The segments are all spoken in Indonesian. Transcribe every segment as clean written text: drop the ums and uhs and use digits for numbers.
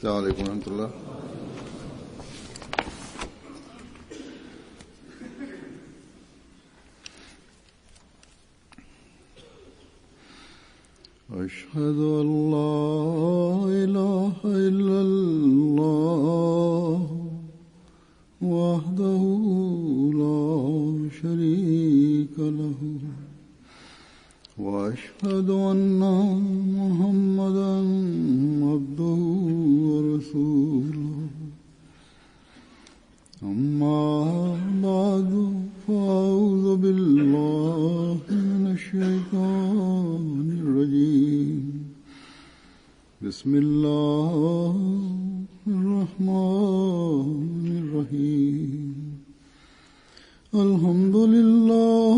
السلام عليكم ورحمة الله. أشهد أن لا إله إلا الله وحده لا شريك له وأشهد أن محمدا عبده ورسوله أما بعد فأعوذ بالله من الشيطان الرجيم بسم الله الرحمن الرحيم الحمد لله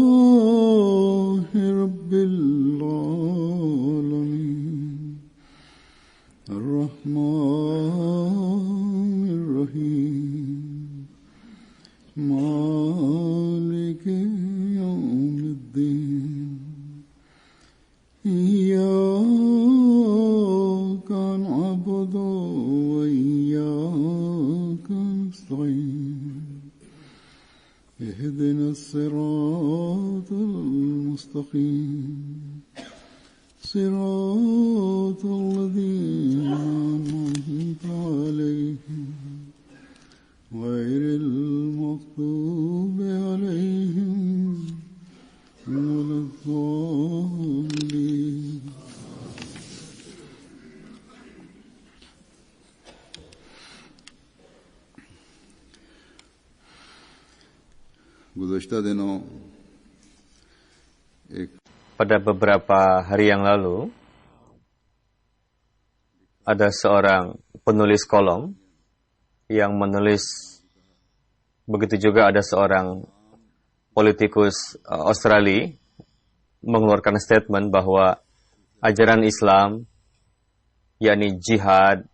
رب العالمين الرحمن الرحيم مالك يوم الدين إياك نعبد وإياك نستعين اهدنا الصراط المستقيم صراط الذين أنعمت عليهم غير المغضوب عليهم ولا الضالين. गुज़श्ता दिनों pada beberapa hari yang lalu ada seorang penulis kolom yang menulis, begitu juga ada seorang politikus Australia mengeluarkan statement bahwa ajaran Islam, yakni jihad,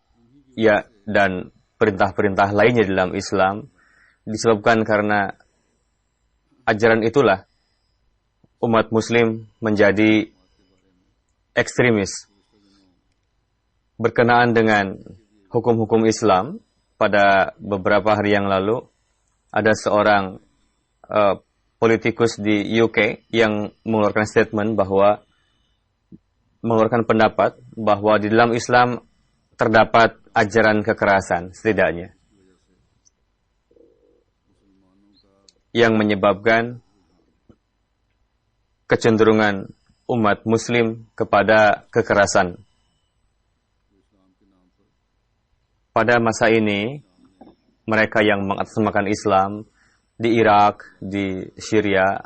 dan perintah-perintah lainnya dalam Islam disebabkan karena ajaran itulah umat muslim menjadi ekstremis. Berkenaan dengan hukum-hukum Islam, pada beberapa hari yang lalu ada seorang politikus di UK yang mengeluarkan statement bahwa mengeluarkan pendapat bahwa di dalam Islam terdapat ajaran kekerasan setidaknya yang menyebabkan kecenderungan umat muslim kepada kekerasan. Pada masa ini, mereka yang mengatasnamakan Islam di Irak, di Syria,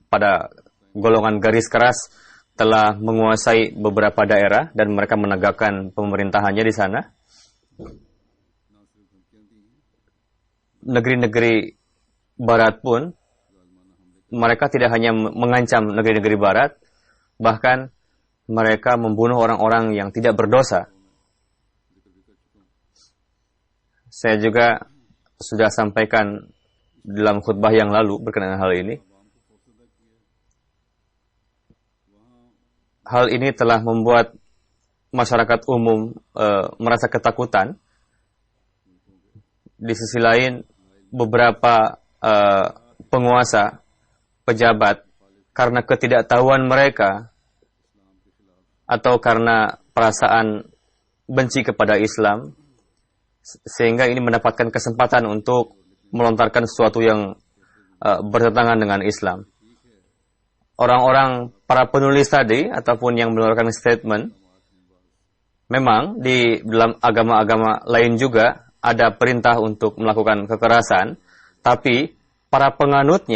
pada golongan garis keras telah menguasai beberapa daerah dan mereka menegakkan pemerintahannya di sana. Negeri-negeri Barat pun, mereka tidak hanya mengancam negeri-negeri Barat, bahkan mereka membunuh orang-orang yang tidak berdosa. Saya juga sudah sampaikan dalam khutbah yang lalu berkenaan hal ini. Hal ini telah membuat masyarakat umum merasa ketakutan. Di sisi lain, beberapa penguasa, pejabat, karena ketidaktahuan mereka atau karena perasaan benci kepada Islam, sehingga ini mendapatkan kesempatan untuk melontarkan sesuatu yang bertentangan dengan Islam. Orang-orang, para penulis tadi, ataupun yang mengeluarkan statement, memang di dalam agama-agama lain juga ada perintah untuk melakukan kekerasan, tapi para penganut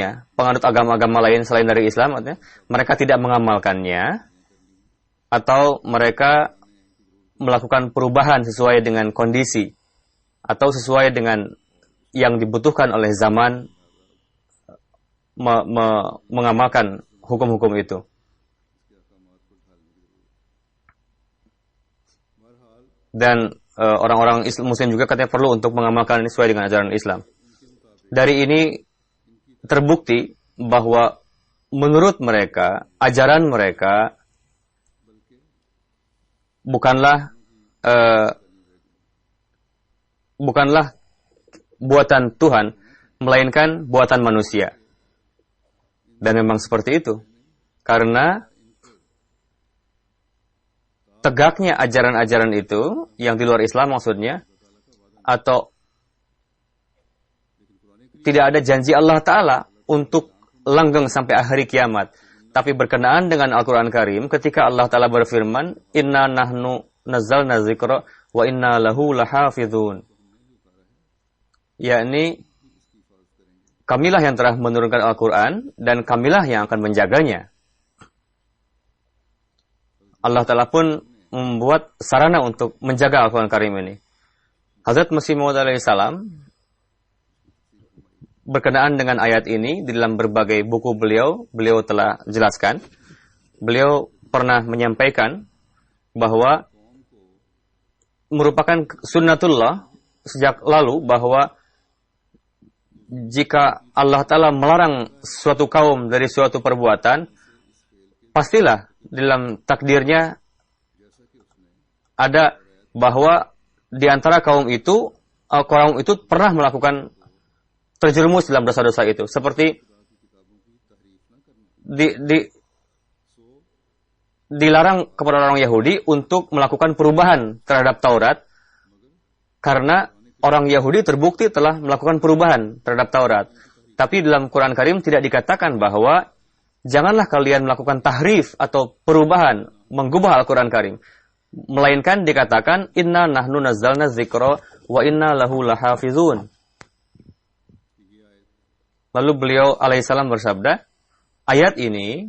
agama-agama lain selain dari Islam, artinya, mereka tidak mengamalkannya, atau mereka melakukan perubahan sesuai dengan kondisi, atau sesuai dengan yang dibutuhkan oleh zaman mengamalkan hukum-hukum itu. Dan orang-orang Muslim juga katanya perlu untuk mengamalkan ini sesuai dengan ajaran Islam. Dari ini terbukti bahwa menurut mereka, ajaran mereka bukanlah bukanlah buatan Tuhan, melainkan buatan manusia. Dan memang seperti itu. Karena tegaknya ajaran-ajaran itu, yang di luar Islam maksudnya, atau tidak ada janji Allah Ta'ala untuk langgeng sampai akhir kiamat. Tapi berkenaan dengan Al-Quran Karim, ketika Allah Ta'ala berfirman, Inna nahnu nazzalna dzikra wa inna lahu lahafidhun. Yakni, kamilah yang telah menurunkan Al-Quran, dan kamilah yang akan menjaganya. Allah Ta'ala pun membuat sarana untuk menjaga Al-Quran Karim ini. Hazrat Masih Maud alaihissalam berkenaan dengan ayat ini di dalam berbagai buku beliau telah jelaskan. Beliau pernah menyampaikan bahwa merupakan sunnatullah sejak lalu bahwa jika Allah Ta'ala melarang suatu kaum dari suatu perbuatan, pastilah dalam takdirnya ada bahwa di antara kaum itu pernah melakukan terjerumus dalam dosa-dosa itu. Seperti dilarang kepada orang Yahudi untuk melakukan perubahan terhadap Taurat, karena orang Yahudi terbukti telah melakukan perubahan terhadap Taurat. Tapi dalam Quran Karim tidak dikatakan bahwa janganlah kalian melakukan tahrif atau perubahan, menggubah Al-Quran Karim. Melainkan dikatakan, Inna nahnu nazzalna dzikra wa inna lahu lahafizun. Lalu beliau alaihissalam bersabda, ayat ini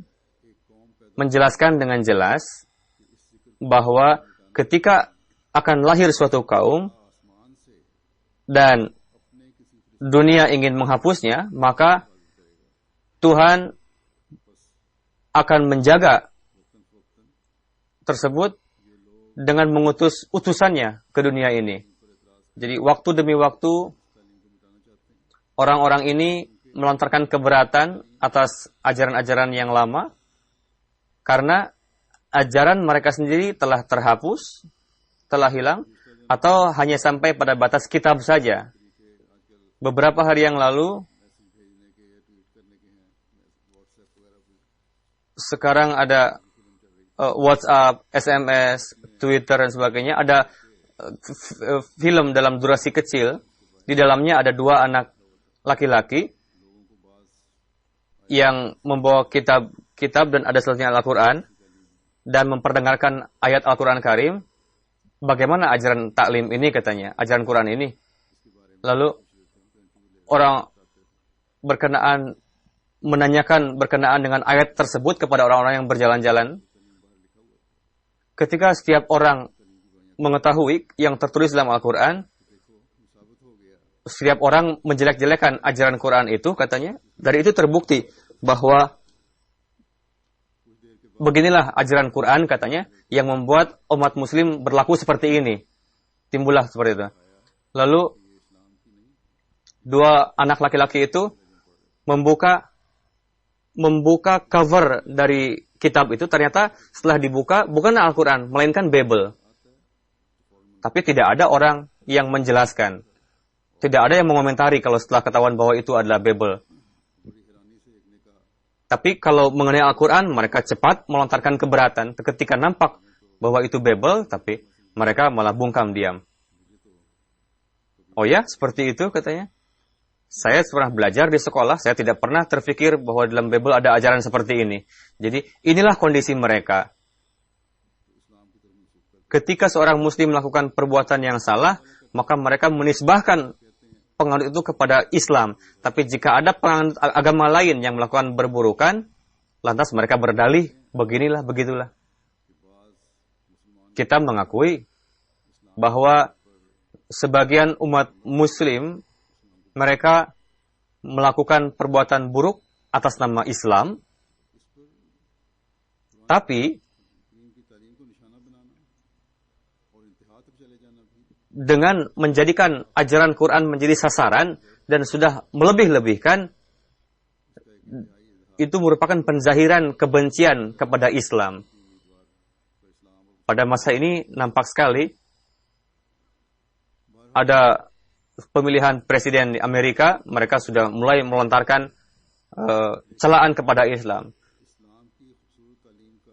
menjelaskan dengan jelas bahwa ketika akan lahir suatu kaum dan dunia ingin menghapusnya, maka Tuhan akan menjaga tersebut dengan mengutus utusannya ke dunia ini. Jadi waktu demi waktu orang-orang ini melontarkan keberatan atas ajaran-ajaran yang lama karena ajaran mereka sendiri telah terhapus, telah hilang, atau hanya sampai pada batas kitab saja. Beberapa hari yang lalu, sekarang ada WhatsApp, SMS, Twitter, dan sebagainya. Ada film dalam durasi kecil. Di dalamnya ada 2 anak laki-laki yang membawa kitab dan ada selanjutnya Al-Quran dan memperdengarkan ayat Al-Quran Karim. Bagaimana ajaran taklim ini katanya, ajaran Quran ini. Lalu orang menanyakan berkenaan dengan ayat tersebut kepada orang-orang yang berjalan-jalan. Ketika setiap orang mengetahui yang tertulis dalam Al-Quran, setiap orang menjelek-jelekan ajaran Quran itu, katanya. Dari itu terbukti bahwa beginilah ajaran Quran, katanya, yang membuat umat muslim berlaku seperti ini. Timbullah seperti itu. Lalu 2 anak laki-laki itu membuka cover dari kitab itu. Ternyata setelah dibuka bukan Al-Quran, melainkan Bible. Tapi tidak ada orang yang menjelaskan. Tidak ada yang mengomentari kalau setelah ketahuan bahwa itu adalah Bible. Tapi kalau mengenai Al-Quran, mereka cepat melontarkan keberatan. Ketika nampak bahwa itu Bible, tapi mereka malah bungkam diam. Oh ya, seperti itu katanya. Saya pernah belajar di sekolah, saya tidak pernah terfikir bahwa dalam Bible ada ajaran seperti ini. Jadi inilah kondisi mereka. Ketika seorang muslim melakukan perbuatan yang salah, maka mereka menisbahkan penganut itu kepada Islam. Tapi jika ada penganut agama lain yang melakukan berburukan, lantas mereka berdalih, beginilah, begitulah. Kita mengakui bahwa sebagian umat muslim, mereka melakukan perbuatan buruk atas nama Islam, tapi dengan menjadikan ajaran Quran menjadi sasaran dan sudah melebih-lebihkan, itu merupakan penzahiran kebencian kepada Islam. Pada masa ini nampak sekali ada pemilihan presiden di Amerika, mereka sudah mulai melontarkan celaan kepada Islam.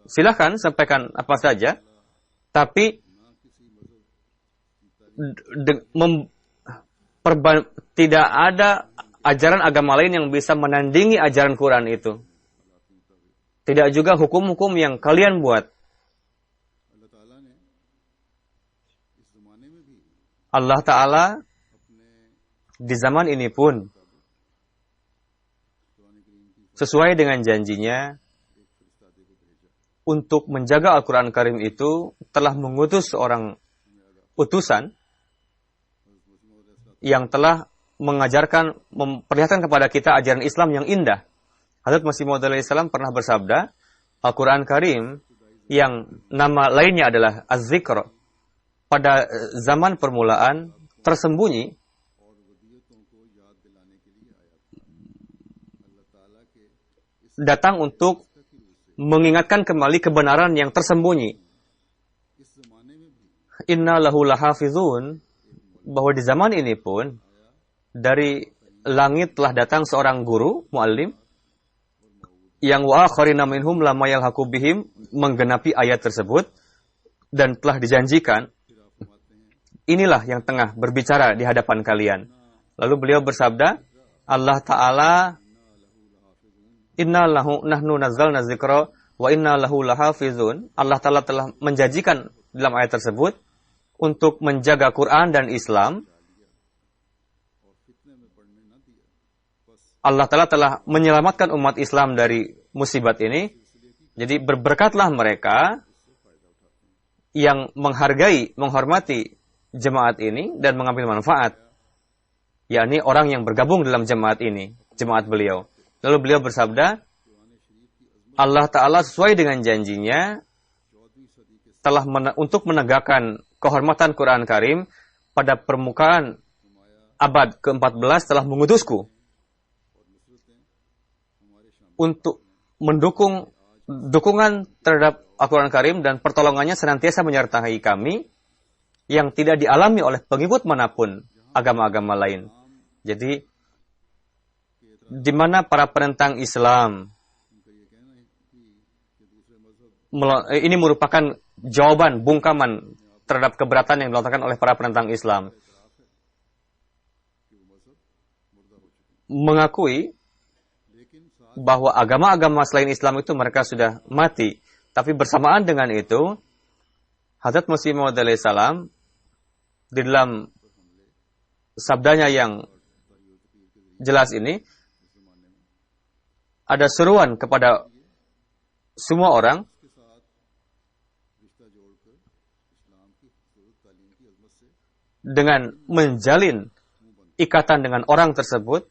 Silahkan sampaikan apa saja, tapi tidak ada ajaran agama lain yang bisa menandingi ajaran Quran itu. Tidak juga hukum-hukum yang kalian buat. Allah Ta'ala di zaman ini pun sesuai dengan janjinya untuk menjaga Al-Quran Karim itu telah mengutus seorang utusan yang telah mengajarkan, memperlihatkan kepada kita ajaran Islam yang indah. Hazrat Masih Maud alaihissalam pernah bersabda, Al-Quran Karim yang nama lainnya adalah Az-Zikr, pada zaman permulaan tersembunyi datang untuk mengingatkan kembali kebenaran yang tersembunyi. Inna lahu lahafizun, bahwa di zaman ini pun dari langit telah datang seorang guru, muallim, yang wa akharina minhum lama yalhaqu bihim, menggenapi ayat tersebut, dan telah dijanjikan, inilah yang tengah berbicara di hadapan kalian. Lalu beliau bersabda, Allah Ta'ala, Inna lahu nahnu nazzalna dzikra wa inna lahu lahafizun. Allah Ta'ala telah menjanjikan dalam ayat tersebut untuk menjaga Quran dan Islam. Allah Ta'ala telah menyelamatkan umat Islam dari musibat ini. Jadi berberkatlah mereka yang menghargai, menghormati jemaat ini dan mengambil manfaat. Yakni orang yang bergabung dalam jemaat ini, jemaat beliau. Lalu beliau bersabda, Allah Ta'ala sesuai dengan janjinya telah untuk menegakkan kehormatan Quran Karim pada permukaan abad ke-14 telah mengutusku untuk mendukung dukungan terhadap Al-Quran Karim dan pertolongannya senantiasa menyertai kami yang tidak dialami oleh pengikut manapun agama-agama lain. Jadi di mana para penentang Islam ini merupakan jawaban bungkaman terhadap keberatan yang dilontarkan oleh para penentang Islam, mengakui bahwa agama-agama selain Islam itu mereka sudah mati. Tapi bersamaan dengan itu, Hazrat Masih Maud alaihissalam di dalam sabdanya yang jelas ini ada seruan kepada semua orang dengan menjalin ikatan dengan orang tersebut.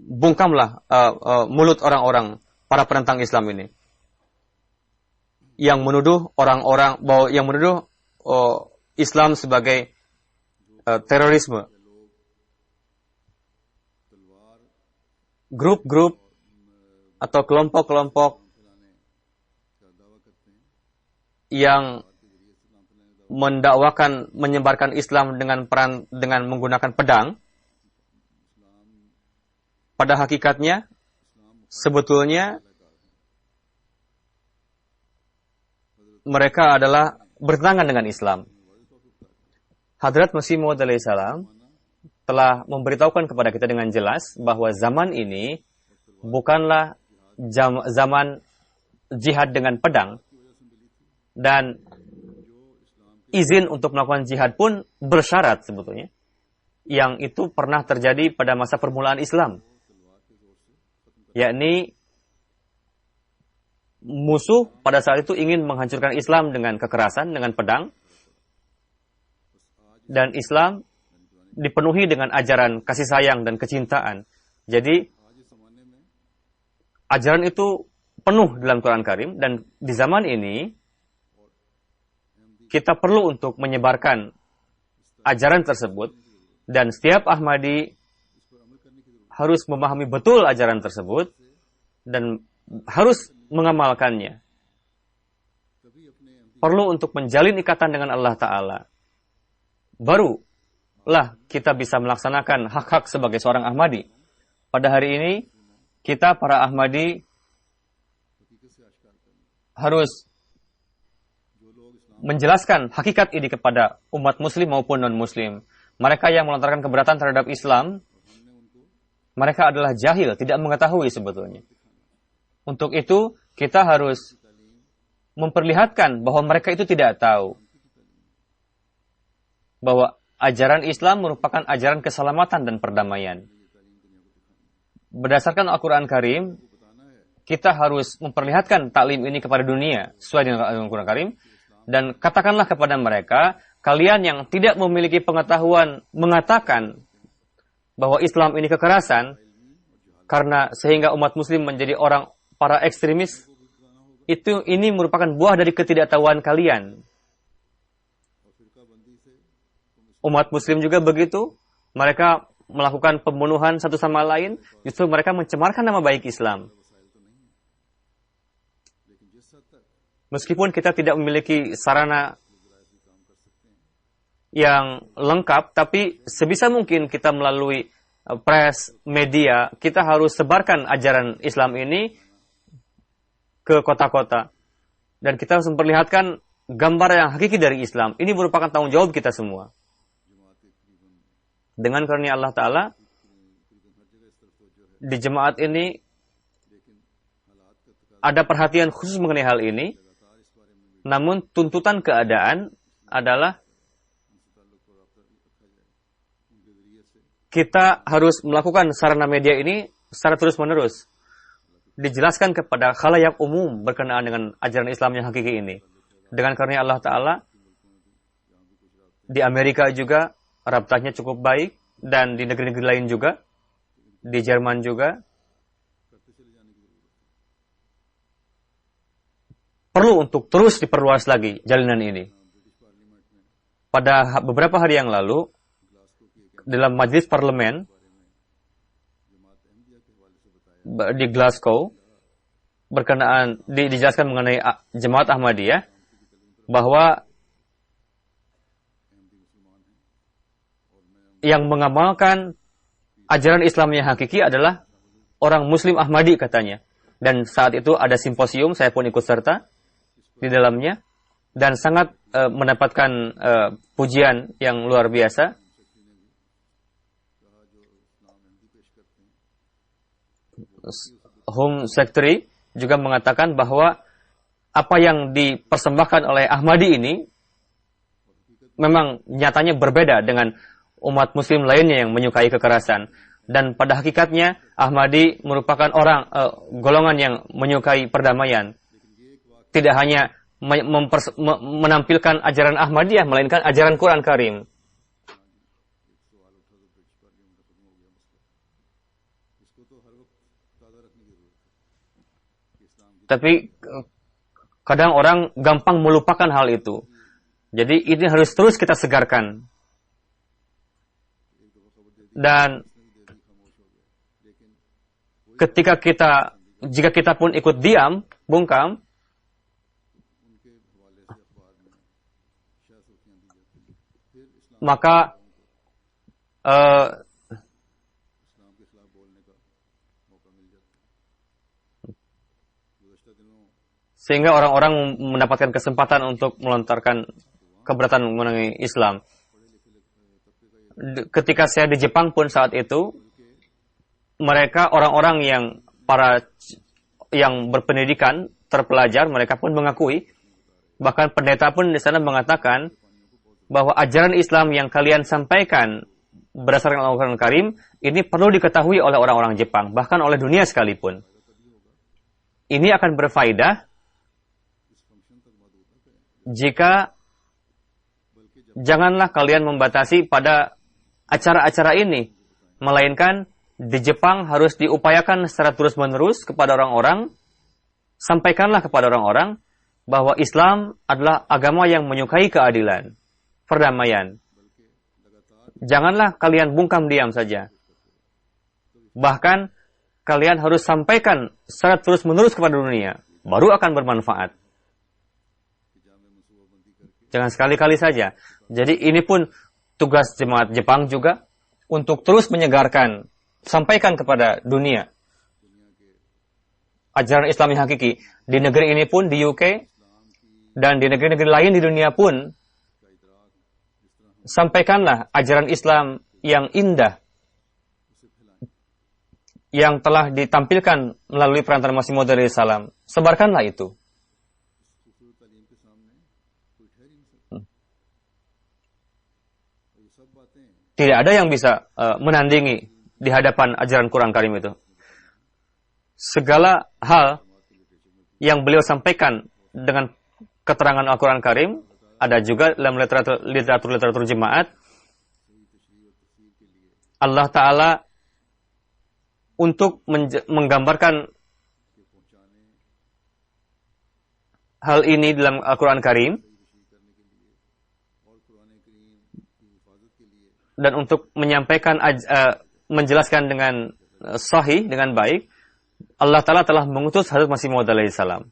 Bungkamlah mulut orang-orang para penentang Islam ini yang menuduh orang-orang bahwa yang menuduh Islam sebagai terorisme. Grup-grup atau kelompok-kelompok yang mendakwakan menyebarkan Islam dengan menggunakan pedang, pada hakikatnya sebetulnya mereka adalah bertentangan dengan Islam. Hadrat Masih Maud alaihissalam telah memberitahukan kepada kita dengan jelas bahwa zaman ini bukanlah zaman jihad dengan pedang, dan izin untuk melakukan jihad pun bersyarat sebetulnya, yang itu pernah terjadi pada masa permulaan Islam, yakni musuh pada saat itu ingin menghancurkan Islam dengan kekerasan, dengan pedang, dan Islam dipenuhi dengan ajaran kasih sayang dan kecintaan. Jadi ajaran itu penuh dalam Quran Karim, dan di zaman ini kita perlu untuk menyebarkan ajaran tersebut, dan setiap Ahmadi harus memahami betul ajaran tersebut dan harus mengamalkannya. perlu untuk menjalin ikatan dengan Allah Ta'ala. Barulah kita bisa melaksanakan hak-hak sebagai seorang Ahmadi. Pada hari ini, kita para Ahmadi harus menjelaskan hakikat ini kepada umat muslim maupun non-muslim. Mereka yang melontarkan keberatan terhadap Islam, mereka adalah jahil, tidak mengetahui sebetulnya. Untuk itu, kita harus memperlihatkan bahwa mereka itu tidak tahu bahwa ajaran Islam merupakan ajaran keselamatan dan perdamaian. Berdasarkan Al-Quran Karim, kita harus memperlihatkan taklim ini kepada dunia sesuai dengan Al-Quran Karim, dan katakanlah kepada mereka, kalian yang tidak memiliki pengetahuan mengatakan bahwa Islam ini kekerasan, karena sehingga umat muslim menjadi orang para ekstremis, ini merupakan buah dari ketidaktahuan kalian. Umat muslim juga begitu, mereka melakukan pembunuhan satu sama lain, justru mereka mencemarkan nama baik Islam. Meskipun kita tidak memiliki sarana yang lengkap, tapi sebisa mungkin kita melalui press, media, kita harus sebarkan ajaran Islam ini ke kota-kota. Dan kita harus memperlihatkan gambar yang hakiki dari Islam. Ini merupakan tanggung jawab kita semua. Dengan karunia Allah Ta'ala, di jemaat ini ada perhatian khusus mengenai hal ini. Namun tuntutan keadaan adalah kita harus melakukan sarana media ini secara terus-menerus. Dijelaskan kepada khalayak umum berkenaan dengan ajaran Islam yang hakiki ini. Dengan karunia Allah Ta'ala, di Amerika juga rabtahnya cukup baik, dan di negeri-negeri lain juga, di Jerman juga. Perlu untuk terus diperluas lagi jalinan ini. Pada beberapa hari yang lalu, dalam majlis parlemen di Glasgow, berkenaan dijelaskan mengenai Jemaat Ahmadiyah, bahwa yang mengamalkan ajaran Islam yang hakiki adalah orang Muslim Ahmadi katanya. Dan saat itu ada simposium, saya pun ikut serta di dalamnya, dan sangat mendapatkan pujian yang luar biasa. Home Secretary juga mengatakan bahwa apa yang dipersembahkan oleh Ahmadi ini memang nyatanya berbeda dengan umat muslim lainnya yang menyukai kekerasan. Dan pada hakikatnya Ahmadi merupakan golongan yang menyukai perdamaian. Tidak hanya menampilkan ajaran Ahmadiyah, melainkan ajaran Quran Karim. Tapi kadang orang gampang melupakan hal itu. Jadi ini harus terus kita segarkan. Dan jika kita pun ikut diam, bungkam, maka sehingga orang-orang mendapatkan kesempatan untuk melontarkan keberatan mengenai Islam. Ketika saya di Jepang pun saat itu, mereka orang-orang yang berpendidikan, terpelajar, mereka pun mengakui, bahkan pendeta pun di sana mengatakan bahwa ajaran Islam yang kalian sampaikan berdasarkan Al-Quran Karim ini perlu diketahui oleh orang-orang Jepang, bahkan oleh dunia sekalipun. Ini akan berfaedah jika janganlah kalian membatasi pada acara-acara ini, melainkan di Jepang harus diupayakan secara terus-menerus kepada orang-orang, sampaikanlah kepada orang-orang bahwa Islam adalah agama yang menyukai keadilan, perdamaian. Janganlah kalian bungkam diam saja. Bahkan kalian harus sampaikan secara terus-menerus kepada dunia, baru akan bermanfaat. Jangan sekali-kali saja. Jadi ini pun tugas jemaat Jepang juga untuk terus menyegarkan, sampaikan kepada dunia ajaran Islam yang hakiki. Di negeri ini pun, di UK, dan di negeri-negeri lain di dunia pun, sampaikanlah ajaran Islam yang indah, yang telah ditampilkan melalui perantaran Masih Maud alaihissalam. Sebarkanlah itu. Tidak ada yang bisa menandingi di hadapan ajaran Quran Karim itu. Segala hal yang beliau sampaikan dengan keterangan Al-Quran Karim, ada juga dalam literatur jemaat, Allah Ta'ala untuk menggambarkan hal ini dalam Al-Quran Karim, dan untuk menyampaikan, menjelaskan dengan sahih, dengan baik, Allah Ta'ala telah mengutus Hazrat Masih Maud alaihissalam.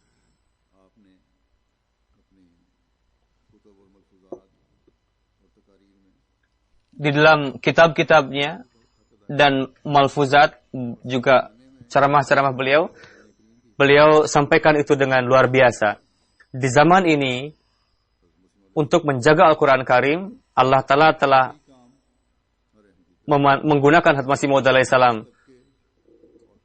Di dalam kitab-kitabnya dan malfuzat, juga ceramah-ceramah beliau sampaikan itu dengan luar biasa. Di zaman ini, untuk menjaga Al-Quran Karim, Allah Ta'ala telah menggunakan Hazrat Masih Maud alaihissalam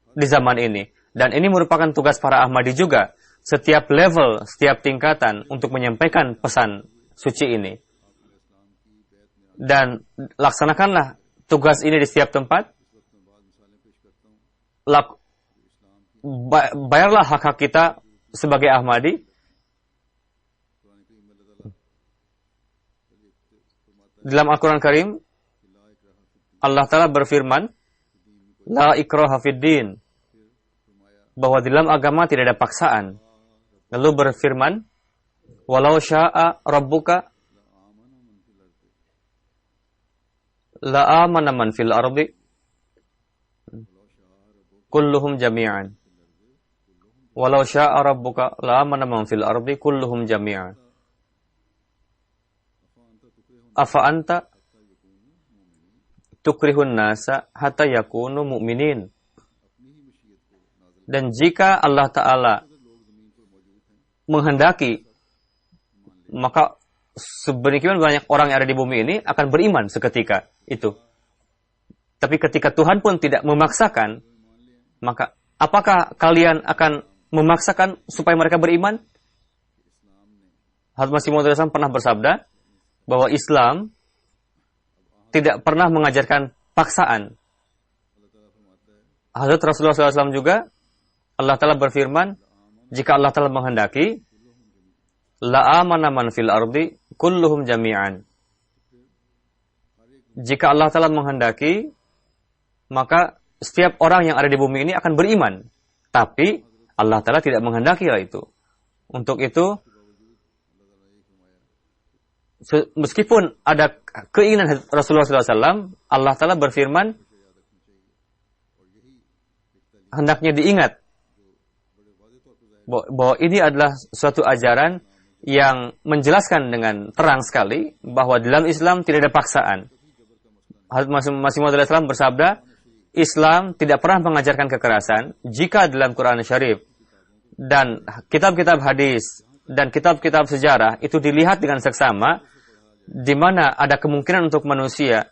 di zaman ini. Dan ini merupakan tugas para Ahmadi juga. Setiap level, setiap tingkatan untuk menyampaikan pesan suci ini. Dan laksanakanlah tugas ini di setiap tempat. Bayarlah hak-hak kita sebagai Ahmadi. Dalam Al-Quran Karim, Allah Ta'ala berfirman, La ikraha fiddin, bahwa di dalam agama tidak ada paksaan. Lalu berfirman, Walau sya'a rabbuka la amana man fil ardi kulluhum jami'an. Walau sya'a rabbuka la amana man fil ardi kulluhum jami'an. Afa anta tukrihun nasa hatta yakunu mu'minin. Dan jika Allah Ta'ala menghendaki, maka sebenarnya banyak orang yang ada di bumi ini akan beriman seketika itu. Tapi ketika Tuhan pun tidak memaksakan, maka apakah kalian akan memaksakan supaya mereka beriman? Hazrat Masih Maud alaihissalam pernah bersabda bahwa Islam tidak pernah mengajarkan paksaan. Hazrat Rasulullah SAW juga, Allah Ta'ala berfirman, jika Allah Ta'ala menghendaki, la amana man fil ardi kulluhum jami'an. Jika Allah Ta'ala menghendaki, maka setiap orang yang ada di bumi ini akan beriman. Tapi Allah Ta'ala tidak menghendaki hal itu. Untuk itu, meskipun ada keinginan Rasulullah SAW, Allah Ta'ala berfirman, hendaknya diingat bahwa ini adalah suatu ajaran yang menjelaskan dengan terang sekali bahwa dalam Islam tidak ada paksaan. Hazrat Masih Maud alaihissalam bersabda, Islam tidak pernah mengajarkan kekerasan. Jika dalam Quran Syarif dan kitab-kitab hadis dan kitab-kitab sejarah itu dilihat dengan seksama, di mana ada kemungkinan untuk manusia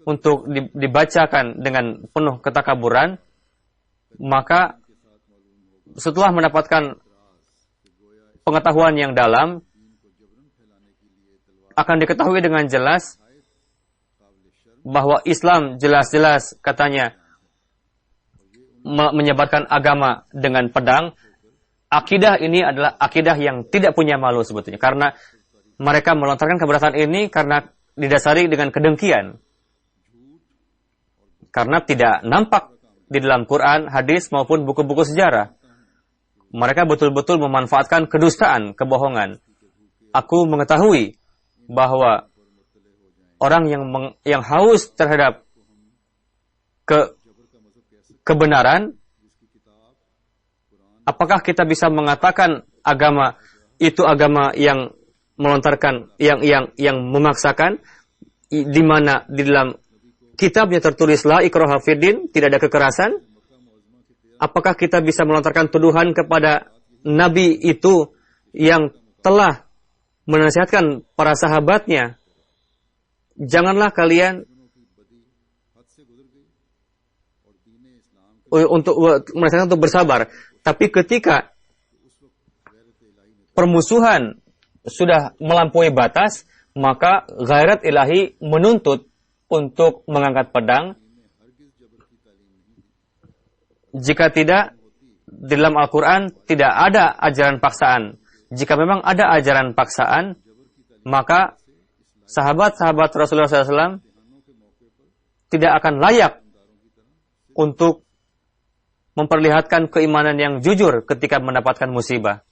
untuk dibacakan dengan penuh ketakaburan, maka setelah mendapatkan pengetahuan yang dalam, akan diketahui dengan jelas bahwa Islam jelas-jelas katanya menyebarkan agama dengan pedang. Akidah ini adalah akidah yang tidak punya malu sebetulnya, karena mereka melontarkan keberatan ini karena didasari dengan kedengkian. Karena tidak nampak di dalam Quran, hadis maupun buku-buku sejarah. Mereka betul-betul memanfaatkan kedustaan, kebohongan. Aku mengetahui bahwa orang yang haus terhadap kebenaran, apakah kita bisa mengatakan agama itu agama yang melontarkan yang memaksakan, di mana di dalam kitabnya tertulis la ikraha fiddin, tidak ada kekerasan. Apakah kita bisa melontarkan tuduhan kepada Nabi itu yang telah menasihatkan para sahabatnya, janganlah kalian menasihatkan untuk bersabar. Tapi ketika permusuhan sudah melampaui batas, maka ghairat ilahi menuntut untuk mengangkat pedang. Jika tidak, di dalam Al-Quran tidak ada ajaran paksaan. Jika memang ada ajaran paksaan, maka sahabat-sahabat Rasulullah SAW tidak akan layak untuk memperlihatkan keimanan yang jujur ketika mendapatkan musibah.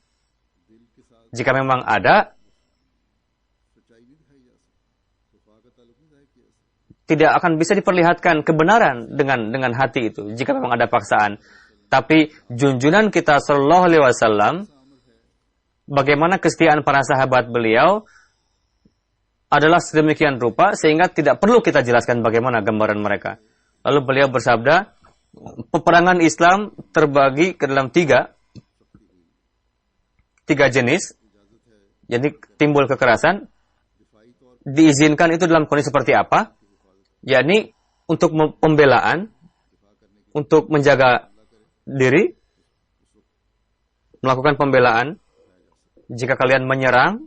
Jika memang ada, tidak akan bisa diperlihatkan kebenaran dengan hati itu jika memang ada paksaan. Tapi junjungan kita Sallallahu Alaihi Wasallam, bagaimana kesetiaan para sahabat beliau adalah sedemikian rupa sehingga tidak perlu kita jelaskan bagaimana gambaran mereka. Lalu beliau bersabda, peperangan Islam terbagi ke dalam tiga jenis. Jadi timbul kekerasan, diizinkan itu dalam kondisi seperti apa? Yakni untuk pembelaan, untuk menjaga diri, melakukan pembelaan. Jika kalian menyerang,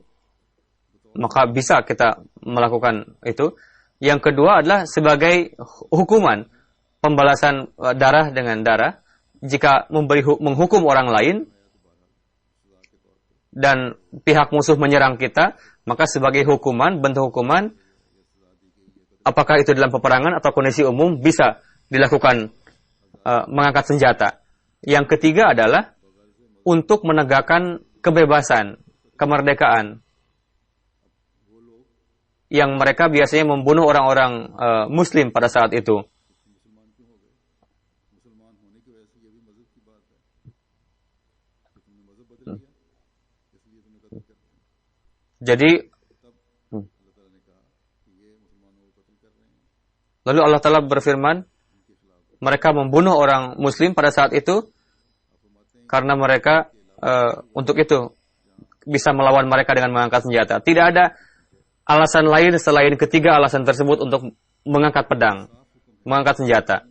maka bisa kita melakukan itu. Yang kedua adalah sebagai hukuman, pembalasan darah dengan darah. Jika menghukum orang lain dan pihak musuh menyerang kita, maka sebagai hukuman, bentuk hukuman, apakah itu dalam peperangan atau kondisi umum, bisa dilakukan mengangkat senjata. Yang ketiga adalah untuk menegakkan kebebasan, kemerdekaan, yang mereka biasanya membunuh orang-orang Muslim pada saat itu. Jadi, lalu Allah Ta'ala berfirman, mereka membunuh orang Muslim pada saat itu karena mereka untuk itu bisa melawan mereka dengan mengangkat senjata. Tidak ada alasan lain selain ketiga alasan tersebut untuk mengangkat pedang, mengangkat senjata.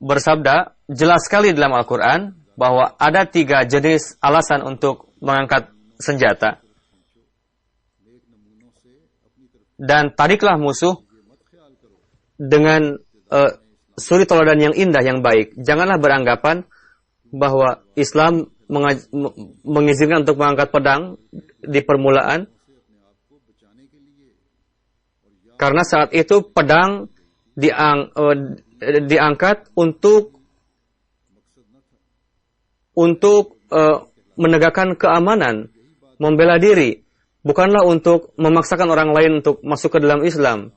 Bersabda, jelas sekali dalam Al-Quran bahwa ada 3 jenis alasan untuk mengangkat senjata. Dan tariklah musuh dengan suri teladan yang indah, yang baik. Janganlah beranggapan bahwa Islam mengizinkan untuk mengangkat pedang di permulaan, karena saat itu pedang diangkat untuk menegakkan keamanan, membela diri, bukanlah untuk memaksakan orang lain untuk masuk ke dalam Islam.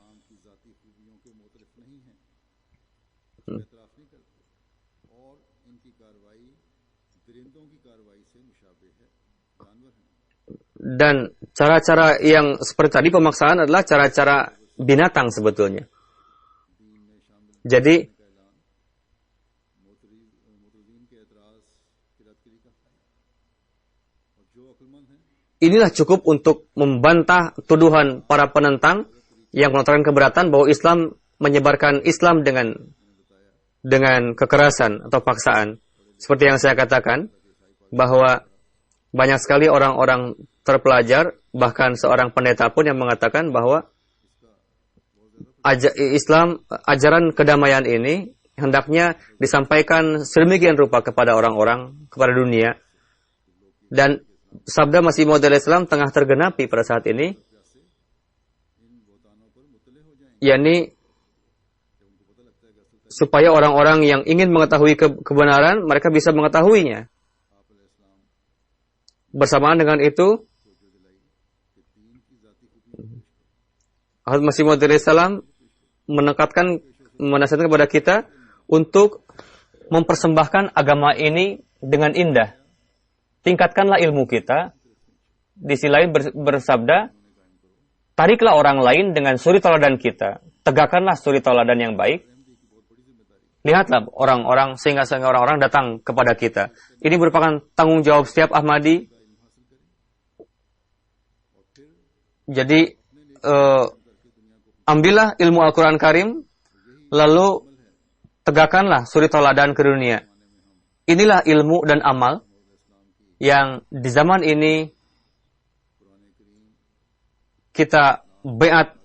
Dan cara-cara yang seperti tadi, pemaksaan adalah cara-cara binatang sebetulnya. Jadi inilah cukup untuk membantah tuduhan para penentang yang melontarkan keberatan bahwa Islam menyebarkan Islam dengan kekerasan atau paksaan. Seperti yang saya katakan, bahwa banyak sekali orang-orang terpelajar, bahkan seorang pendeta pun yang mengatakan bahwa Islam, ajaran kedamaian ini hendaknya disampaikan sedemikian rupa kepada orang-orang, kepada dunia. Dan sabda Masih Maud Islam tengah tergenapi pada saat ini, yakni supaya orang-orang yang ingin mengetahui kebenaran, mereka bisa mengetahuinya. Bersamaan dengan itu, Hazrat Masih Maud Islam menasihatkan kepada kita untuk mempersembahkan agama ini dengan indah. Tingkatkanlah ilmu kita di sisi lain bersabda, tariklah orang lain dengan suri teladan kita. Tegakkanlah suri teladan yang baik. Lihatlah orang-orang sehingga orang-orang datang kepada kita. Ini merupakan tanggung jawab setiap Ahmadi. Jadi, ambillah ilmu Al-Quran Karim, lalu tegakkanlah suri teladan ke dunia. Inilah ilmu dan amal yang di zaman ini kita baiat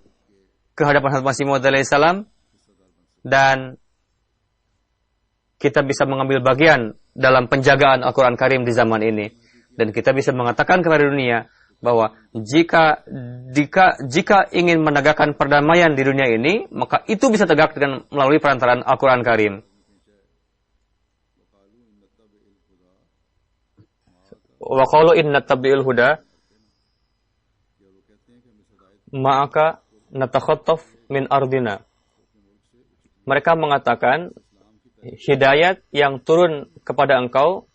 ke hadapan Hazrat Masih Maud alaihissalam, dan kita bisa mengambil bagian dalam penjagaan Al-Quran Karim di zaman ini. Dan kita bisa mengatakan kepada dunia bahwa jika ingin menegakkan perdamaian di dunia ini, maka itu bisa tegak dengan melalui perantaraan Al-Quran Karim. Wa qalu inna tabi'il huda ma'aka natakhattaf min ardina. Mereka mengatakan, hidayat yang turun kepada engkau,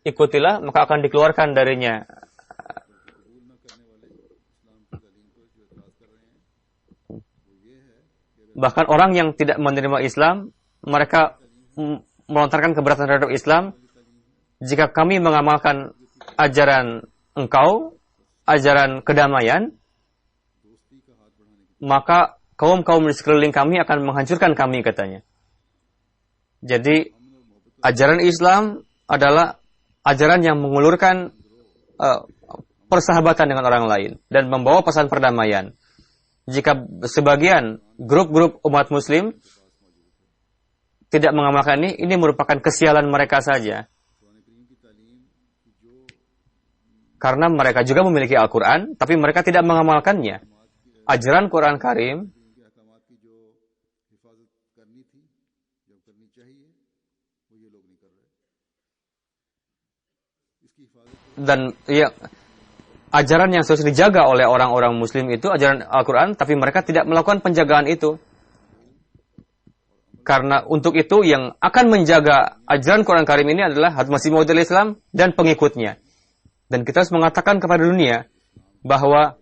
ikutilah, maka akan dikeluarkan darinya. Bahkan orang yang tidak menerima Islam, mereka melontarkan keberatan terhadap Islam. Jika kami mengamalkan ajaran engkau, ajaran kedamaian, maka kaum-kaum di sekeliling kami akan menghancurkan kami, katanya. Jadi, ajaran Islam adalah ajaran yang mengulurkan persahabatan dengan orang lain dan membawa pesan perdamaian. Jika sebagian grup-grup umat muslim tidak mengamalkan ini merupakan kesialan mereka saja. Karena mereka juga memiliki Al-Quran, tapi mereka tidak mengamalkannya. Ajaran Quran Karim dan ajaran yang harus dijaga oleh orang-orang muslim itu ajaran Al-Quran, tapi mereka tidak melakukan penjagaan itu. Karena untuk itu yang akan menjaga ajaran Quran Karim ini adalah Hazrat Masih Maud alaihissalam dan pengikutnya. Dan kita harus mengatakan kepada dunia bahwa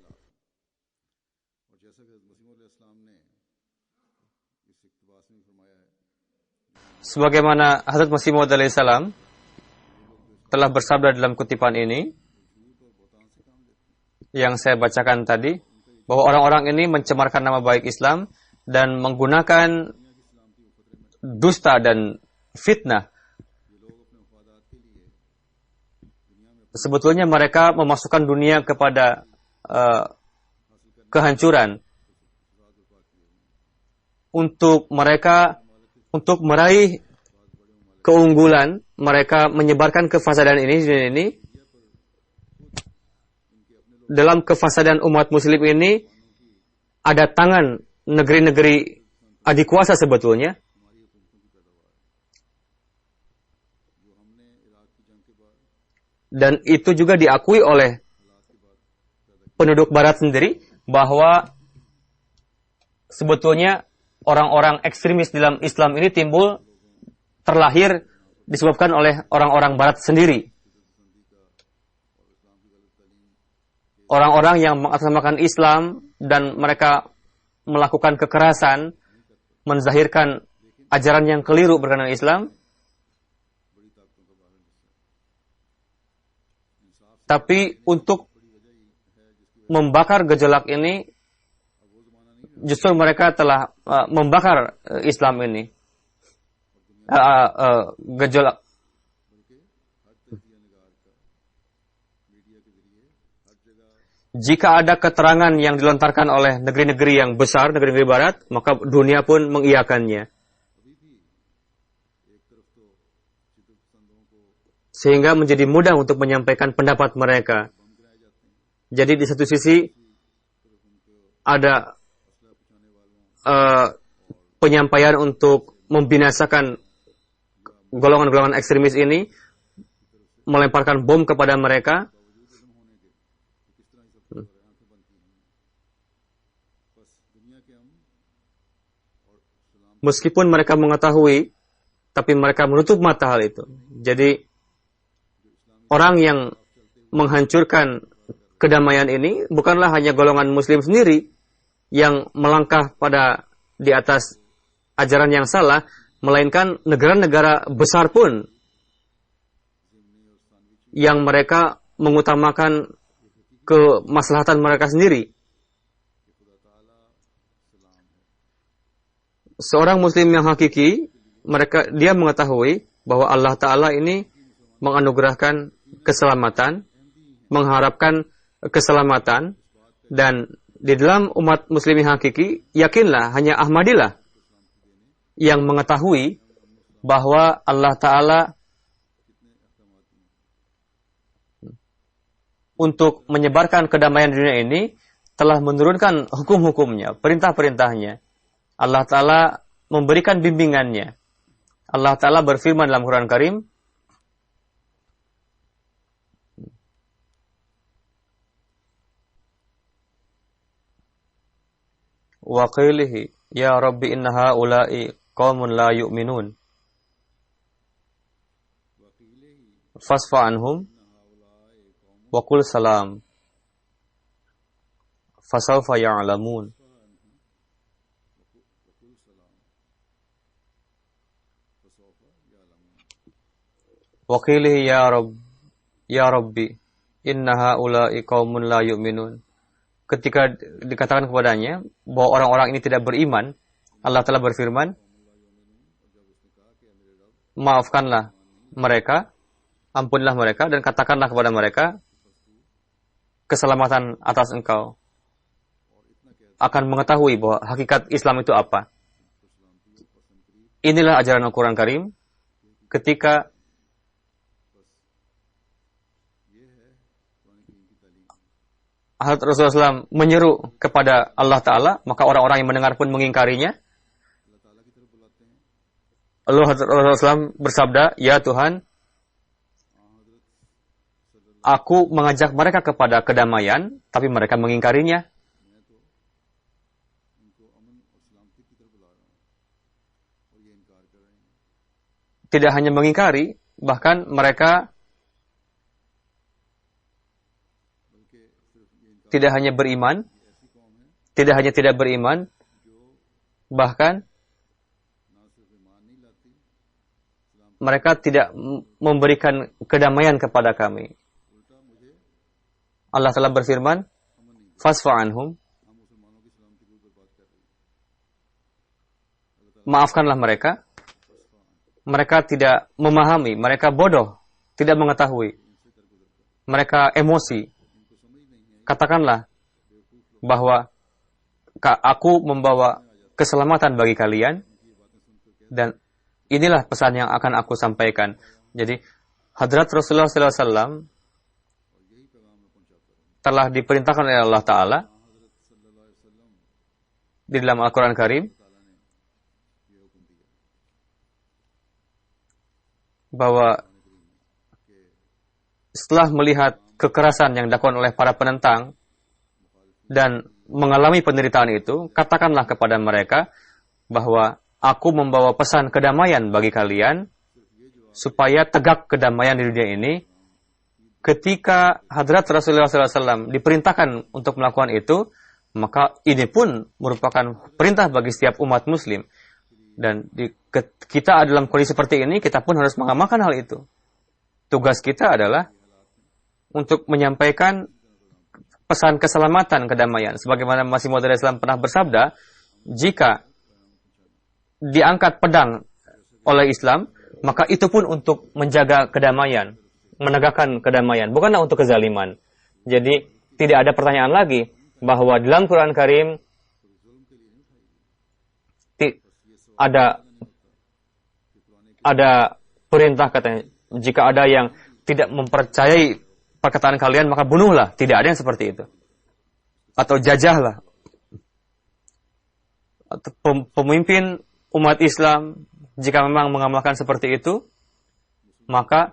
sebagaimana Hazrat Masih Maud alaihissalam telah bersabda dalam kutipan ini yang saya bacakan tadi, bahwa orang-orang ini mencemarkan nama baik Islam dan menggunakan dusta dan fitnah. Sebetulnya mereka memasukkan dunia kepada kehancuran. Untuk meraih keunggulan, mereka menyebarkan kefasadan ini. Dalam kefasadan umat muslim ini ada tangan negeri-negeri adik kuasa sebetulnya. Dan itu juga diakui oleh penduduk barat sendiri bahwa sebetulnya orang-orang ekstremis dalam Islam ini terlahir disebabkan oleh orang-orang barat sendiri. Orang-orang yang mengatasnamakan Islam dan mereka melakukan kekerasan, menzahirkan ajaran yang keliru berkenaan Islam. Tapi untuk membakar gejolak ini, justru mereka telah membakar Islam ini. Gejolak. Jika ada keterangan yang dilontarkan oleh negeri-negeri yang besar, negeri-negeri barat, maka dunia pun mengiyakannya. Sehingga menjadi mudah untuk menyampaikan pendapat mereka. Jadi di satu sisi ada penyampaian untuk membinasakan golongan-golongan ekstremis ini, melemparkan bom kepada mereka. Meskipun mereka mengetahui, tapi mereka menutup mata hal itu. Jadi, orang yang menghancurkan kedamaian ini bukanlah hanya golongan muslim sendiri yang melangkah di atas ajaran yang salah, melainkan negara-negara besar pun yang mereka mengutamakan kemaslahatan mereka sendiri. Seorang muslim yang hakiki, dia mengetahui bahwa Allah Ta'ala ini menganugerahkan keselamatan, mengharapkan keselamatan, dan di dalam umat muslim yang hakiki, yakinlah hanya Ahmadilah yang mengetahui bahwa Allah Ta'ala untuk menyebarkan kedamaian di dunia ini telah menurunkan hukum-hukumnya, perintah-perintahnya. Allah Ta'ala memberikan bimbingannya. Allah Ta'ala berfirman dalam Quran Karim, wa qilihi ya rabbi inna haula'i qaumun la yu'minun fasfa anhum wa qul salam fasawfa ya'lamun. Wa qilihi ya rabbi inna haula'i qaumun la yu'minun. Ketika dikatakan kepadanya bahwa orang-orang ini tidak beriman, Allah telah berfirman, maafkanlah mereka, ampunilah mereka, dan katakanlah kepada mereka, keselamatan atas engkau. Akan mengetahui bahwa hakikat Islam itu apa. Inilah ajaran Al-Quran Karim ketika Rasulullah SAW menyeru kepada Allah Ta'ala, maka orang-orang yang mendengar pun mengingkarinya. Lalu Rasulullah SAW bersabda, ya Tuhan, aku mengajak mereka kepada kedamaian, tapi mereka mengingkarinya. Tidak hanya mengingkari, bahkan mereka tidak hanya beriman, tidak hanya tidak beriman, bahkan mereka tidak memberikan kedamaian kepada kami. Allah telah berfirman, fasfa anhum, maafkanlah mereka. Mereka tidak memahami, mereka bodoh, tidak mengetahui. Mereka emosi. Katakanlah bahwa aku membawa keselamatan bagi kalian, dan inilah pesan yang akan aku sampaikan. Jadi, Hadrat Rasulullah SAW telah diperintahkan oleh Allah Ta'ala di dalam Al-Quran Karim bahwa setelah melihat kekerasan yang dilakukan oleh para penentang dan mengalami penderitaan itu, katakanlah kepada mereka bahwa aku membawa pesan kedamaian bagi kalian supaya tegak kedamaian di dunia ini. Ketika Hadrat Rasulullah SAW diperintahkan untuk melakukan itu, maka ini pun merupakan perintah bagi setiap umat muslim. Dan kita dalam kondisi seperti ini, kita pun harus mengamalkan hal itu. Tugas kita adalah untuk menyampaikan pesan keselamatan, kedamaian. Sebagaimana Masih Maud Islam pernah bersabda, jika diangkat pedang oleh Islam, maka itu pun untuk menjaga kedamaian, menegakkan kedamaian, bukanlah untuk kezaliman. Jadi, tidak ada pertanyaan lagi bahwa dalam Quran Karim ada perintah katanya, jika ada yang tidak mempercayai perkataan kalian, maka bunuhlah. Tidak ada yang seperti itu. Atau jajahlah. Atau pemimpin umat Islam, jika memang mengamalkan seperti itu, maka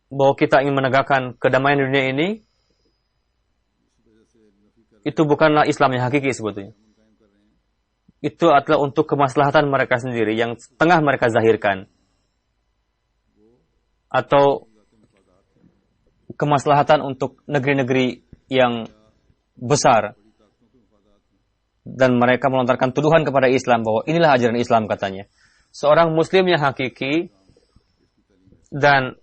bahwa kita ingin menegakkan kedamaian di dunia ini, itu bukanlah Islam yang hakiki sebetulnya. itu adalah untuk kemaslahatan mereka sendiri yang tengah mereka zahirkan, atau kemaslahatan untuk negeri-negeri yang besar, dan mereka melontarkan tuduhan kepada Islam bahwa inilah ajaran Islam katanya. Seorang muslim yang hakiki dan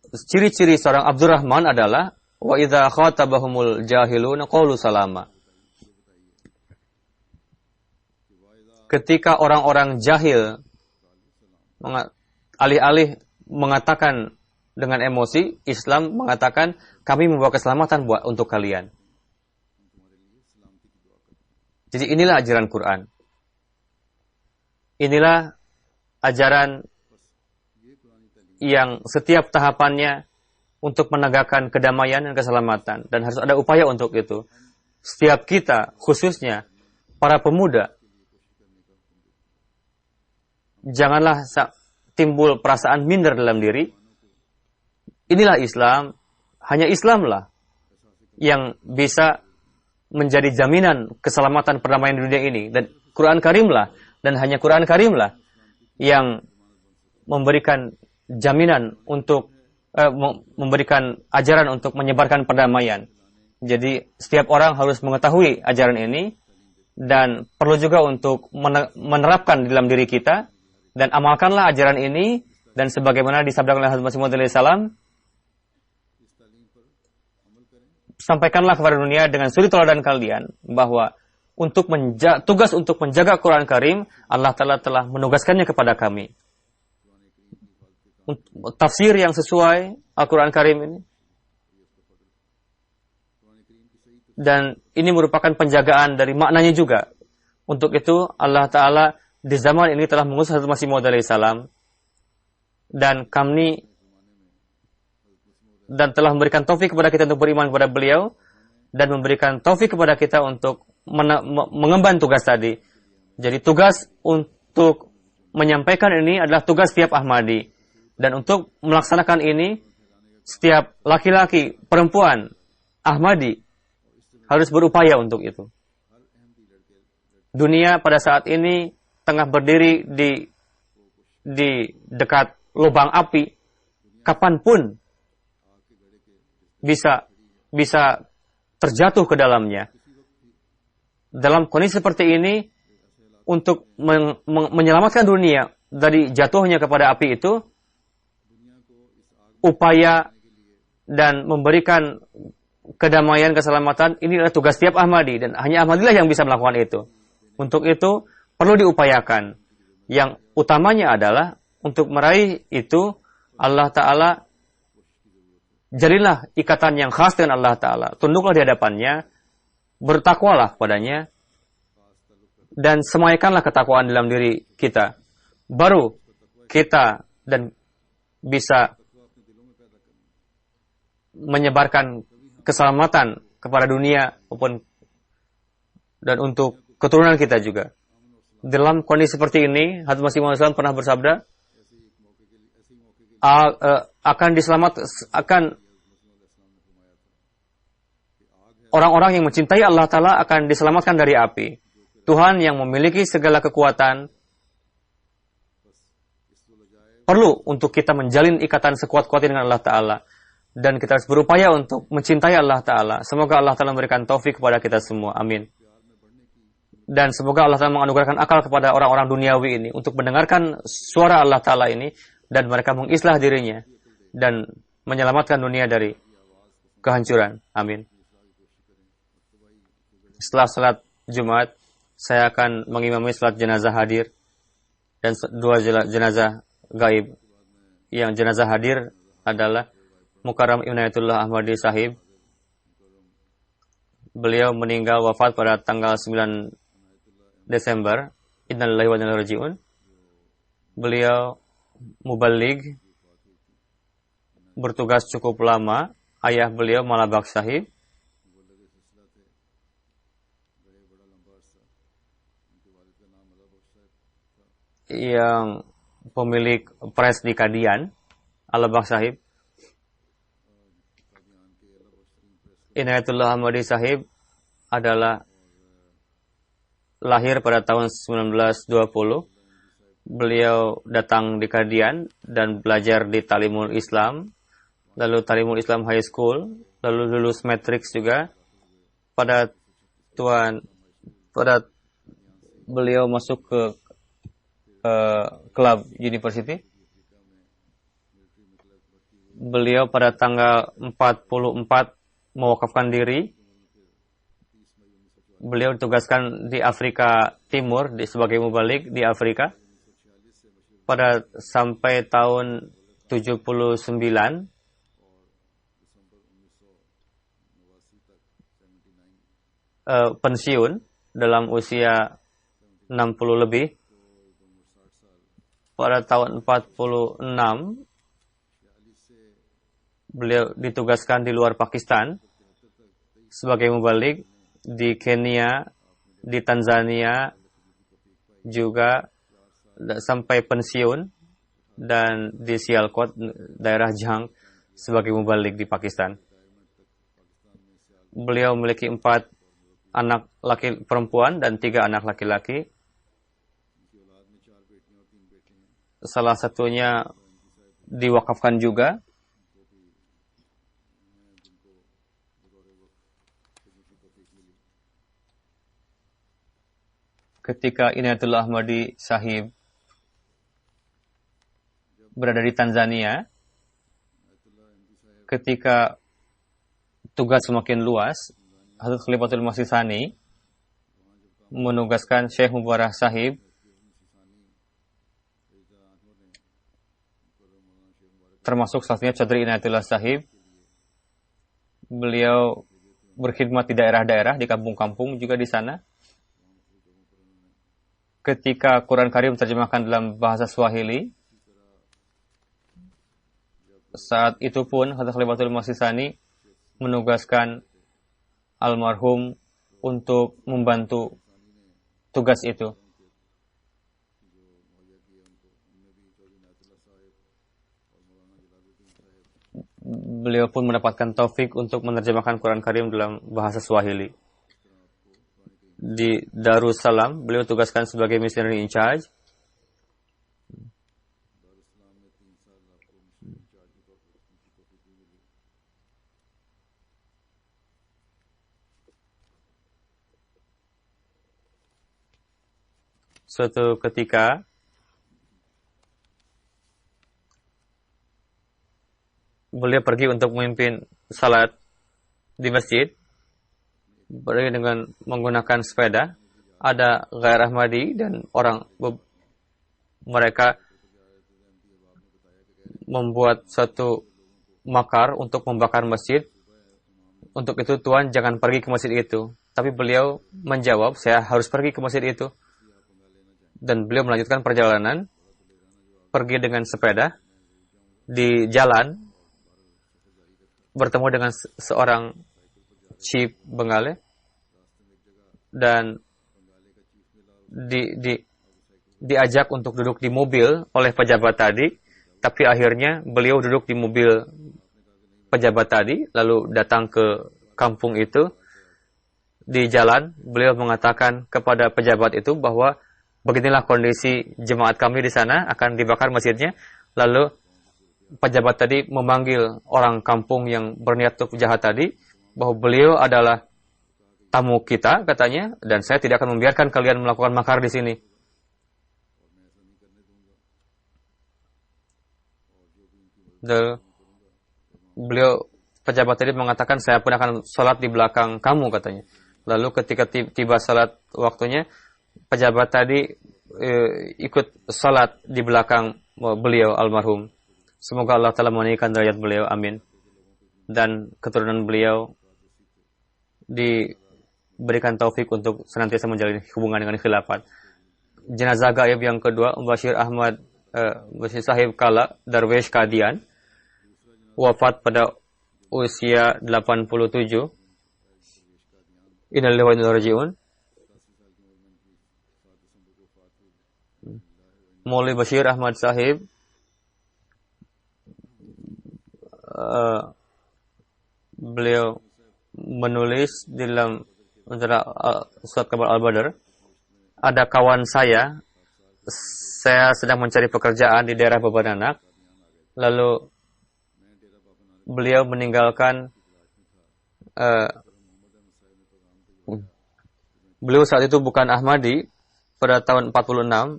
ciri-ciri seorang Abdurrahman adalah wa idza khatabahumul jahiluna qalu salama. Ketika orang-orang jahil alih-alih mengatakan dengan emosi, Islam mengatakan kami membawa keselamatan untuk kalian. Jadi inilah ajaran Quran. Inilah ajaran yang setiap tahapannya untuk menegakkan kedamaian dan keselamatan. Dan harus ada upaya untuk itu. Setiap kita, khususnya para pemuda, janganlah timbul perasaan minder dalam diri. Inilah Islam, hanya Islamlah yang bisa menjadi jaminan keselamatan perdamaian di dunia ini. Dan Quran Karimlah, dan hanya Quran Karimlah yang memberikan jaminan untuk memberikan ajaran untuk menyebarkan perdamaian. Jadi setiap orang harus mengetahui ajaran ini dan perlu juga untuk menerapkan di dalam diri kita. Dan amalkanlah ajaran ini, dan sebagaimana disabdakan oleh Hazrat Masih Maud salam, sampaikanlah kepada dunia dengan suri teladan kalian bahwa tugas untuk menjaga Quran Karim, Allah Ta'ala telah menugaskannya kepada kami. Tafsir yang sesuai Al-Quran Karim ini. Dan ini merupakan penjagaan dari maknanya juga. Untuk itu Allah Ta'ala di zaman ini telah mengutus Hazrat Masih Maud salam, dan kami dan telah memberikan taufik kepada kita untuk beriman kepada beliau, dan memberikan taufik kepada kita untuk mengemban tugas tadi. Jadi tugas untuk menyampaikan ini adalah tugas setiap Ahmadi, dan untuk melaksanakan ini setiap laki-laki, perempuan Ahmadi harus berupaya untuk itu. Dunia pada saat ini tengah berdiri di dekat lubang api, kapanpun bisa terjatuh ke dalamnya. Dalam kondisi seperti ini, untuk menyelamatkan dunia dari jatuhnya kepada api itu, upaya dan memberikan kedamaian, keselamatan, ini adalah tugas setiap Ahmadi, dan hanya Ahmadilah yang bisa melakukan itu. Untuk itu perlu diupayakan. Yang utamanya adalah untuk meraih itu, Allah Ta'ala, jadilah ikatan yang khas dengan Allah Ta'ala. Tunduklah di hadapannya, bertakwalah padanya, dan semaikanlah ketakwaan dalam diri kita. Baru kita dan bisa menyebarkan keselamatan kepada dunia maupun dan untuk keturunan kita juga. Dalam kondisi seperti ini, Hazrat Masih Maud pernah bersabda, akan orang-orang yang mencintai Allah Ta'ala akan diselamatkan dari api. Tuhan yang memiliki segala kekuatan perlu untuk kita menjalin ikatan sekuat-kuatnya dengan Allah Ta'ala. Dan kita harus berupaya untuk mencintai Allah Ta'ala. Semoga Allah Ta'ala memberikan taufik kepada kita semua. Amin. Dan semoga Allah Ta'ala menganugerahkan akal kepada orang-orang duniawi ini untuk mendengarkan suara Allah Ta'ala ini, dan mereka mengislah dirinya dan menyelamatkan dunia dari kehancuran. Amin. Setelah salat Jumat, saya akan mengimami salat jenazah hadir dan dua jenazah gaib. Yang jenazah hadir adalah Mukarram Inayatullah Ahmadi Sahib. Beliau meninggal wafat pada tanggal 9 Desember. Innalillahi wa inna ilaihi raji'un. Beliau muballigh, bertugas cukup lama. Ayah beliau Malabak Sahib yang pemilik pres di Kadian, Malabak Sahib. Inayatullah Ahmadi Sahib adalah lahir pada tahun 1920. Beliau datang di Kadian dan belajar di Talimul Islam, lalu Talimul Islam High School, lalu lulus Matrix juga. Pada beliau masuk ke Club University. Beliau pada tanggal 44 mewakafkan diri. Beliau ditugaskan di Afrika Timur sebagai mubalik di Afrika. Pada sampai tahun 79 pensiun dalam usia 60 lebih. Pada tahun 46 beliau ditugaskan di luar Pakistan sebagai mubalik di Kenya, di Tanzania juga sampai pensiun, dan di Sialkot, daerah Jang, sebagai mubalik di Pakistan. Beliau memiliki 4 anak laki perempuan dan 3 anak laki-laki. Salah satunya diwakafkan juga. Ketika Inayatullah Ahmadi Sahib berada di Tanzania, ketika tugas semakin luas, Hazrat Khalifatul Masih Tsani menugaskan Syekh Mubarak Sahib termasuk salah satunya Chaudhry Inayatullah Sahib. Beliau berkhidmat di daerah-daerah, di kampung-kampung juga di sana. Ketika Quran Karim terjemahkan dalam bahasa Swahili, saat itu pun Hazrat Khalifatul Masih Tsani menugaskan almarhum untuk membantu tugas itu. Beliau pun mendapatkan taufik untuk menerjemahkan Quran Karim dalam bahasa Swahili. Di Darussalam, beliau tugaskan sebagai missionary in charge. Suatu ketika, beliau pergi untuk memimpin salat di masjid. Pergi dengan menggunakan sepeda. Ada Ghair Ahmadi dan mereka membuat satu makar untuk membakar masjid. Untuk itu, Tuan jangan pergi ke masjid itu. Tapi beliau menjawab, saya harus pergi ke masjid itu. Dan beliau melanjutkan perjalanan, pergi dengan sepeda. Di jalan, bertemu dengan seorang chief Bengale, dan diajak untuk duduk di mobil oleh pejabat tadi, tapi akhirnya beliau duduk di mobil pejabat tadi, lalu datang ke kampung itu. Di jalan, beliau mengatakan kepada pejabat itu bahwa beginilah kondisi jemaat kami di sana, akan dibakar masjidnya. Lalu pejabat tadi memanggil orang kampung yang berniat untuk jahat tadi, bahwa beliau adalah tamu kita, katanya, dan saya tidak akan membiarkan kalian melakukan makar di sini. Beliau, pejabat tadi mengatakan, saya pun akan sholat di belakang kamu, katanya. Lalu ketika tiba sholat waktunya, pejabat tadi ikut sholat di belakang beliau almarhum. Semoga Allah Ta'ala meninggikan derajat beliau, amin. Dan keturunan beliau diberikan taufik untuk senantiasa menjalin hubungan dengan khilafat. Jenazah gaib yang kedua, Bashir Ahmad Bashir Sahib Kala, Darwish Kadian, wafat pada usia 87. Innalillahi wa inna ilaihi raji'un. Maulwi Bashir Ahmad Sahib beliau menulis di dalam surat kabar Al-Badr ada kawan saya sedang mencari pekerjaan di daerah Babananak, lalu beliau meninggalkan beliau saat itu bukan Ahmadi pada tahun 46.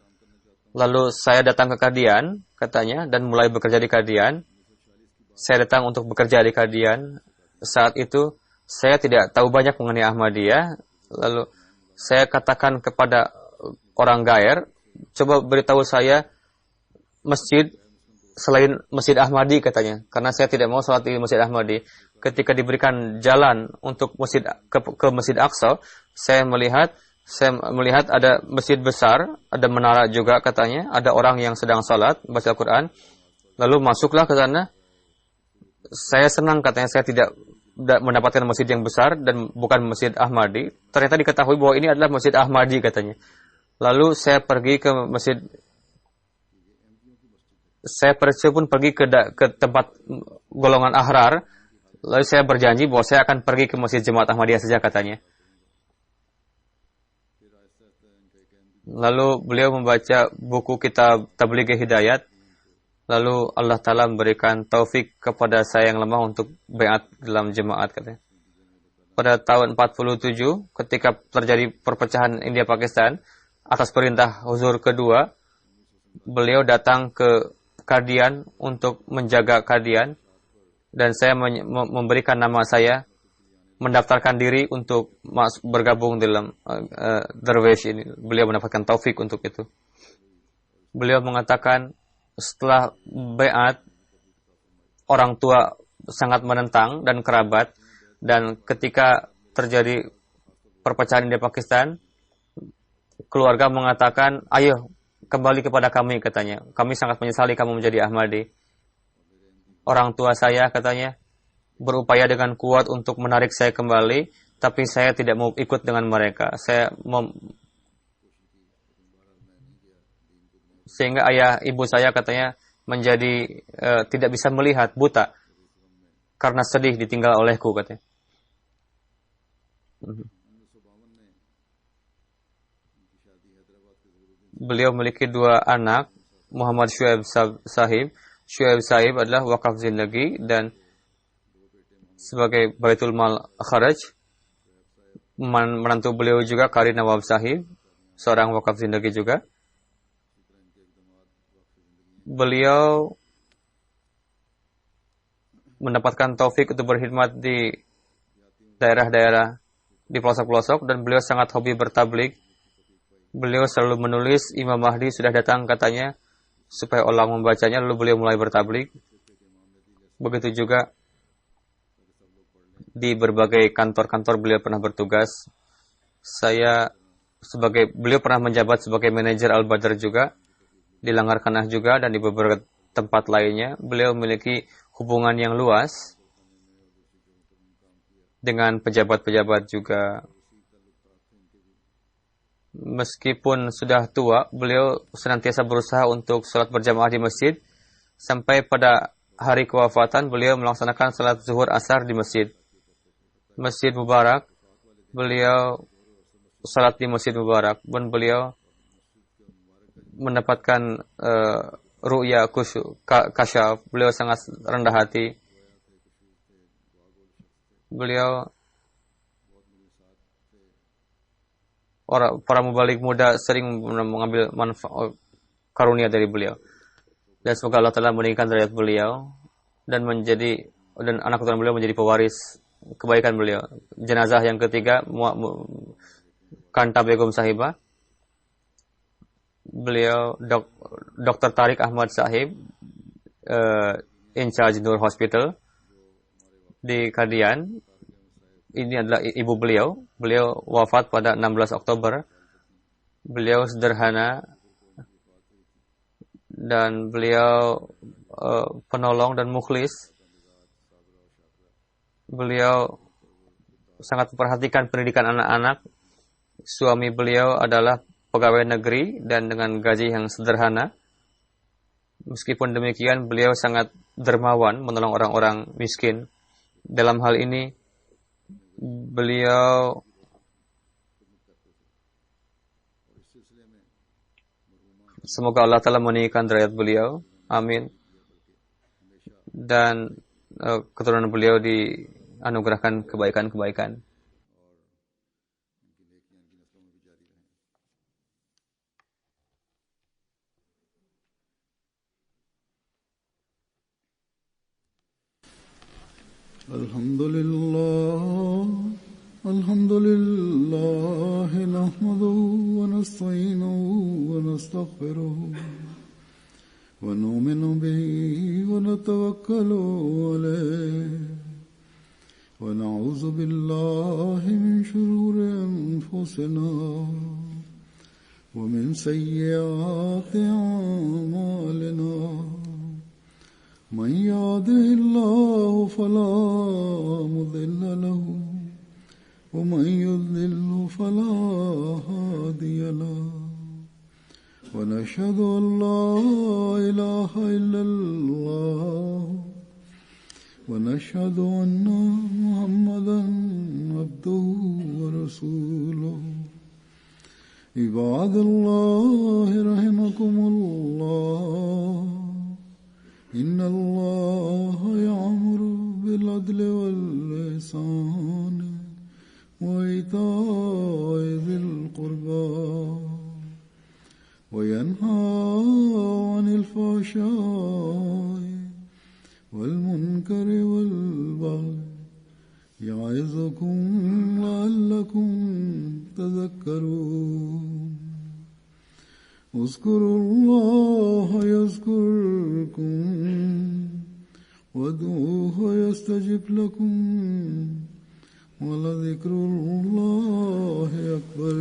Lalu saya datang ke Kadian, katanya, dan mulai bekerja di Kadian. Saya datang untuk bekerja di Kadian. Saat itu saya tidak tahu banyak mengenai Ahmadiyah. Lalu saya katakan kepada orang Gaer, coba beritahu saya masjid selain Masjid Ahmadi, katanya, karena saya tidak mau sholat di Masjid Ahmadi. Ketika diberikan jalan untuk ke Masjid Aqsa, saya melihat ada masjid besar, ada menara juga, katanya, ada orang yang sedang sholat baca Al-Quran. Lalu masuklah ke sana. Saya senang, katanya, saya tidak mendapatkan masjid yang besar dan bukan Masjid Ahmadi. Ternyata diketahui bahwa ini adalah Masjid Ahmadi, katanya. Lalu saya pergi ke masjid. Saya pun pergi ke tempat golongan Ahrar. Lalu saya berjanji bahwa saya akan pergi ke Masjid Jemaat Ahmadiyah saja, katanya. Lalu beliau membaca buku kitab Tabligh Hidayat. Lalu Allah Ta'ala memberikan taufik kepada saya yang lemah untuk baiat dalam jemaat, katanya. Pada tahun 47, ketika terjadi perpecahan India-Pakistan, atas perintah Huzur kedua, beliau datang ke Kadian untuk menjaga Kadian, dan saya memberikan nama saya, mendaftarkan diri untuk bergabung dalam Derwish ini. Beliau mendapatkan taufik untuk itu. Beliau mengatakan, setelah baiat, orang tua sangat menentang dan kerabat, dan ketika terjadi perpecahan di Pakistan, keluarga mengatakan, ayo kembali kepada kami, katanya. Kami sangat menyesali kamu menjadi Ahmadi. Orang tua saya, katanya, berupaya dengan kuat untuk menarik saya kembali, tapi saya tidak mau ikut dengan mereka. Sehingga ayah ibu saya, katanya, menjadi tidak bisa melihat, buta, karena sedih ditinggal olehku, katanya. Beliau memiliki 2 anak, Muhammad Syuaib Sahib. Syuaib Sahib adalah wakaf zindagi dan sebagai Baitul Mal Kharaj. Menantu beliau juga Qari Nawab Sahib, seorang wakaf zindagi juga. Beliau mendapatkan taufik untuk berkhidmat di daerah-daerah, di pelosok-pelosok, dan beliau sangat hobi bertablik. Beliau selalu menulis, Imam Mahdi sudah datang, katanya, supaya orang membacanya, lalu beliau mulai bertablik. Begitu juga di berbagai kantor-kantor beliau pernah bertugas. Beliau pernah menjabat sebagai manajer Al-Badr juga, di Langarkanah juga, dan di beberapa tempat lainnya. Beliau memiliki hubungan yang luas dengan pejabat-pejabat juga. Meskipun sudah tua, beliau senantiasa berusaha untuk salat berjamaah di masjid. Sampai pada hari kewafatan, beliau melaksanakan salat zuhur asar di masjid Mubarak. Beliau salat di Masjid Mubarak, dan beliau mendapatkan ru'ya kasyaf. Beliau sangat rendah hati. Beliau, para mubalik muda sering mengambil manfaat karunia dari beliau. Dan semoga Allah Ta'ala meninggikan derajat beliau dan anak keturunan beliau menjadi pewaris kebaikan beliau. Jenazah yang ketiga, Kanta Begum Sahibah. Beliau Dr. Tariq Ahmad Sahib, in charge Nur Hospital di Kadian. Ini adalah ibu beliau. Beliau wafat pada 16 Oktober. Beliau sederhana dan beliau penolong dan mukhlis. Beliau sangat memperhatikan pendidikan anak-anak. Suami beliau adalah pegawai negeri dan dengan gaji yang sederhana. Meskipun demikian, beliau sangat dermawan menolong orang-orang miskin. Dalam hal ini, beliau Semoga Allah Ta'ala meninggikan derajat beliau. Amin. Dan keturunan beliau dianugerahkan kebaikan-kebaikan. Alhamdulillah nahmaduhu wa nasta'inuhu wa nastaghfiruh wa nu'minu bihi wa natawakkalu alayhi wa na'udzu billahi min shururi anfusina wa min sayyiati a'malina. من يهده الله فلا مضل له ومن يضلل فلا هادي له ونشهد أن لا إله إلا الله ونشهد أن محمدا عبده ورسوله. عباد الله رحمكم الله إن الله يأمر بالعدل والإحسان وإيتاء ذي القربى وينهى عن الفحشاء والمنكر والبغي يعظكم لعلكم تذكرون. اذكروا الله يذكركم وادعوه يستجب لكم ولذكر الله أكبر.